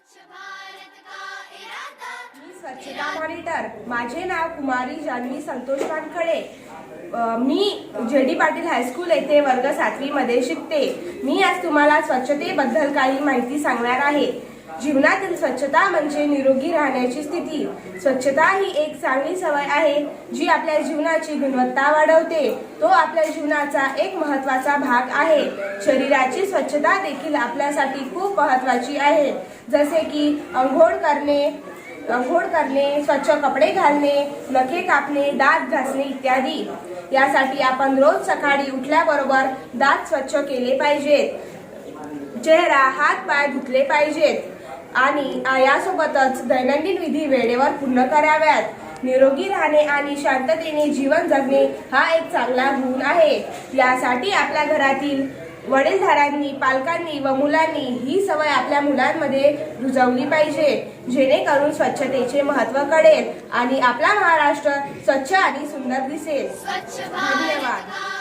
मी स्वच्छता मॉनिटर. माझे नाव कुमारी जान्हवी संतोष वानखडे. मी JD Patil high school येथे वर्ग 7वी मध्ये शिकते. मी आज तुम्हाला स्वच्छतेबद्दल काही माहिती सांगणार आहे. जीवनातील स्वच्छता म्हणजे निरोगी राहण्याची स्थिती. स्वच्छता ही एक चांगली सवय आहे जी आपल्या जीवनाची गुणवत्ता वाढवते. तो आपल्या जीवनाचा एक महत्त्वाचा भाग आहे. शरीराची स्वच्छता देखील आपल्यासाठी खूप महत्त्वाची आहे. जसे की अंघोळ करणे, स्वच्छ कपडे घालणे, नखे कापणे, दात घासणे इत्यादी. यासाठी आपण रोज सकाळी उठल्याबरोबर दात स्वच्छ केले पाहिजेत. चेहरा, हात पाय धुतले पाहिजेत आणि यासोबतच दैनंदिन विधी वेळेवर पूर्ण कराव्यात. निरोगी राहणे आणि शांततेने जीवन जगणे हा एक चांगला गुण आहे. यासाठी आपल्या घरातील वडीलधाऱ्यांनी, पालकांनी व मुलांनी ही सवय आपल्या मुलांमध्ये रुजवली पाहिजे, जेणेकरून स्वच्छतेचे महत्त्व कळेल आणि आपला महाराष्ट्र स्वच्छ आणि सुंदर दिसेल. धन्यवाद.